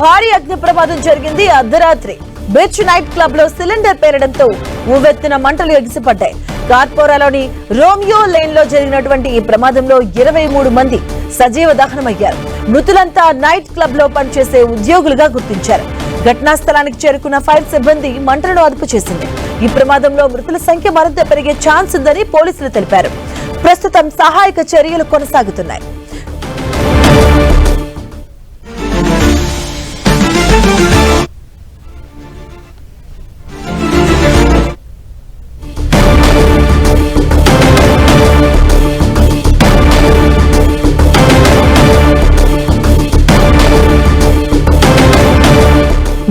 భారీ అగ్ని ప్రమాదం జరిగింది. అర్ధరాత్రి బీచ్ నైట్ క్లబ్ లో సిలిండర్ పేరడంతో ఉవ్వెత్తున మంటలు ఎగిసిపడ్డాయి. కార్పొరాలోని రోమియో లేన్ లో జరిగినటువంటి ఈ ప్రమాదంలో 23 మంది సజీవ దహనమయ్యారు. మృతులంతా నైట్ క్లబ్ లో పనిచేసే ఉద్యోగులుగా గుర్తించారు. ఘటనా స్థలానికి చేరుకున్న ఫైర్ సిబ్బంది మంటలను అదుపు చేసింది. ఈ ప్రమాదంలో మృతుల సంఖ్య మరింత పెరిగే ఛాన్స్ ఉందని పోలీసులు తెలిపారు. ప్రస్తుతం సహాయక చర్యలు కొనసాగుతున్నాయి.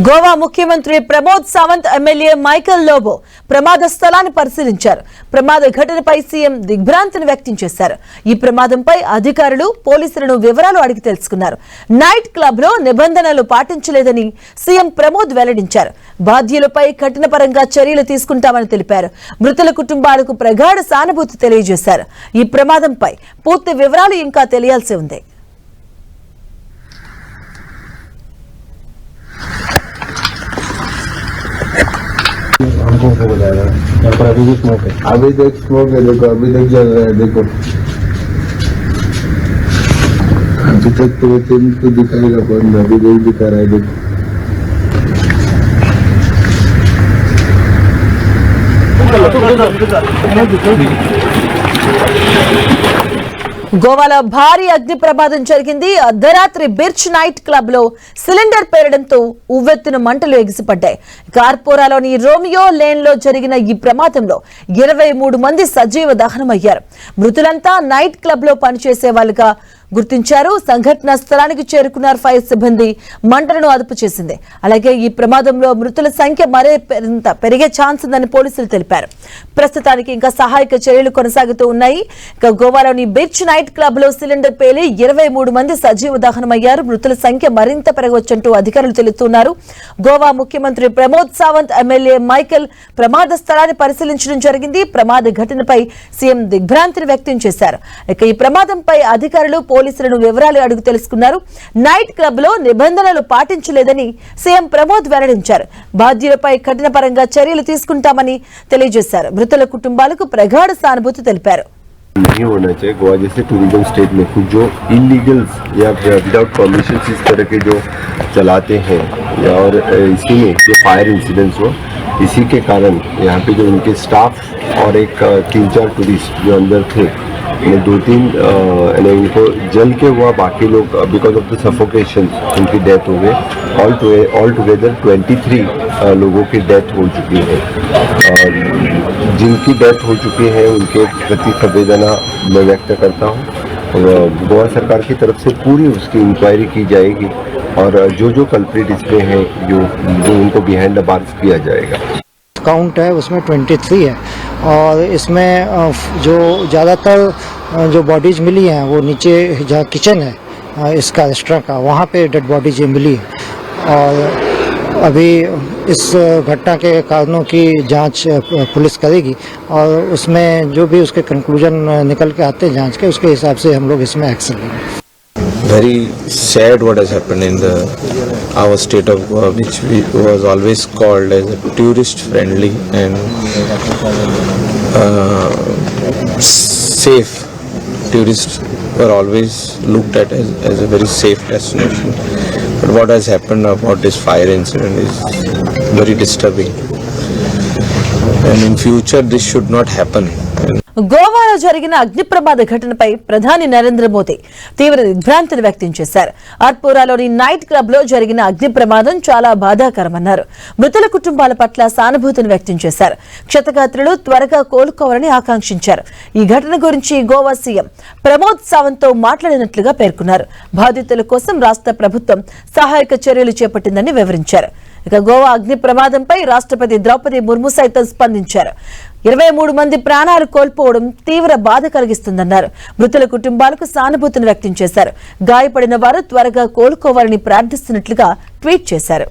గోవా ముఖ్యమంత్రి ప్రమోద్ సావంత్ ఎమ్మెల్యే మైకేల్ లోబో ప్రమాద స్థలాన్ని పరిశీలించారు. ప్రమాద ఘటనపై సీఎం దిగ్భ్రాంతిని వ్యక్తం చేశారు. ఈ ప్రమాదంపై అధికారులు పోలీసులను వివరాలు అడిగి తెలుసుకున్నారు. నైట్ క్లబ్ లో నిబంధనలు పాటించలేదని సీఎం ప్రమోద్ వెల్లడించారు. బాధ్యులపై కఠినపరంగా చర్యలు తీసుకుంటామని తెలిపారు. మృతుల కుటుంబాలకు ప్రగాఢ సానుభూతి తెలియజేశారు. ఈ ప్రమాదంపై పూర్తి వివరాలు ఇంకా తెలియాల్సి ఉంది. हमको हो जाएगा यहाँ पर अभी भी स्मोक है, अभी तक स्मोक है। देखो अभी तक जल रहा है, देखो अभी तक तो तो दिखाएगा कौन, अभी नहीं दिखा रहा है। देखो గోవాలో భారీ అగ్ని ప్రమాదం జరిగింది. అర్ధరాత్రి బీచ్ నైట్ క్లబ్ లో సిలిండర్ పేరడంతో ఉవ్వెత్తున మంటలు ఎగిసిపడ్డాయి. కార్పొరాలోని రోమియో లేన్ లో జరిగిన ఈ ప్రమాదంలో 23 మంది సజీవ దహనమయ్యారు. మృతులంతా నైట్ క్లబ్ లో పనిచేసే వాళ్ళుగా గుర్తించారు. సంఘటన స్థలానికి చేరుకున్నారు ఫైర్ సిబ్బంది మంటలను అదుపు చేసింది. అలాగే ఈ ప్రమాదంలో మృతుల సంఖ్య మరింత పెరిగే ఛాన్స్ ఉందని పోలీసులు తెలిపారు. ప్రస్తుతానికి ఇంకా సహాయక చర్యలు కొనసాగుతూ ఉన్నాయి. ఇక గోవాలోని బీచ్ నైట్ క్లబ్ లో సిలిండర్ పేలి 23 మంది సజీవ దహనమయ్యారు. మృతుల సంఖ్య మరింత పెరగవచ్చంటూ అధికారులు తెలుపుతున్నారు. గోవా ముఖ్యమంత్రి ప్రమోద్ సావంత్ ఎమ్మెల్యే మైకేల్ ప్రమాద స్థలాన్ని పరిశీలించడం జరిగింది. ప్రమాద ఘటనపై సీఎం దిగ్భ్రాంతిని వ్యక్తం చేశారు. ఇక ఈ ప్రమాదంపై అధికారులు పోలీసులను వివరాలు అడుగు తెలుసుకున్నారు. నైట్ క్లబ్ లో నిబంధనలు పాటించలేదని సీఎం ప్రమోద్ వెల్లడించారు. బాధ్యులపై కఠినపరంగా చర్యలు తీసుకుంటామని తెలియజేశారు. మృతుల కుటుంబాలకు ప్రగాఢ సానుభూతి తెలిపారు. नहीं होना चाहिए। गोवा जैसे टूरिज्म स्टेट में कुछ जो इलीगल्स या विदाउट परमिशन इस तरह के जो चलाते हैं या और इसी में जो फायर इंसिडेंट्स हो, इसी के कारण यहाँ पे जो उनके स्टाफ और एक 3-4 टूरिस्ट जो अंदर थे, 2-3 इनको जल के हुआ, बाकी लोग बिकॉज ऑफ द सफोकेशन उनकी डेथ हो गई। ऑल टुगेदर 23 लोगों की डेथ हो चुकी है। जिनकी डेथ हो चुकी है उनके प्रति संवेदना मैं व्यक्त करता हूँ। गोवा सरकार की तरफ से पूरी उसकी इंक्वायरी की जाएगी और जो कल्प्रिट इसमें हैं जो उनको बिहाइंड द बार्स किया जाएगा। काउंट है उसमें 23 है और इसमें जो ज़्यादातर जो बॉडीज मिली हैं वो नीचे जहाँ किचन है इसका रेस्टोरेंट का, वहाँ पे डेड बॉडीज मिली है। और अभी इस घटना के कारणों की जांच पुलिस करेगी और उसमें जो भी उसके कंक्लूजन निकल के आते हैं जांच के, उसके हिसाब से हम लोग इसमें एक्शन लेंगे। Very sad what has happened in our state of Goa, which was always called as a tourist friendly and safe. Tourists were always looked at as a very safe destination. But what has happened about this fire incident is very disturbing. And in future this should not happen. గోవాలో జరిగిన అగ్ని ప్రమాద ఘటనపై ప్రధాని నరేంద్ర మోదీ తీవ్ర దిగ్భ్రాంతిని వ్యక్తం చేశారు. ఆర్పూరాలోని night club లో జరిగిన అగ్ని ప్రమాదం చాలా బాధాకరమన్నారు. మృతుల కుటుంబాల పట్ల సానుభూతిని వ్యక్తం చేశారు. క్షతగాత్రులు త్వరగా కోలుకోవాలని ఆకాంక్షించారు. ఈ ఘటన గురించి గోవా సీఎం ప్రమోద్ సావంత్ తో మాట్లాడినట్లుగా పేర్కొన్నారు. బాధితుల కోసం రాష్ట్ర ప్రభుత్వం సహాయక చర్యలు చేపట్టిందని వివరించారు. ఇక గోవా అగ్ని ప్రమాదంపై రాష్ట్రపతి ద్రౌపది ముర్ము సైతం స్పందించారు. 23 మంది ప్రాణాలు కోల్పోవడం తీవ్ర బాధ కలిగిస్తుందన్నారు. మృతుల కుటుంబాలకు సానుభూతిని వ్యక్తం చేశారు. గాయపడిన వారు త్వరగా కోలుకోవాలని ప్రార్థిస్తున్నట్లుగా ట్వీట్ చేశారు.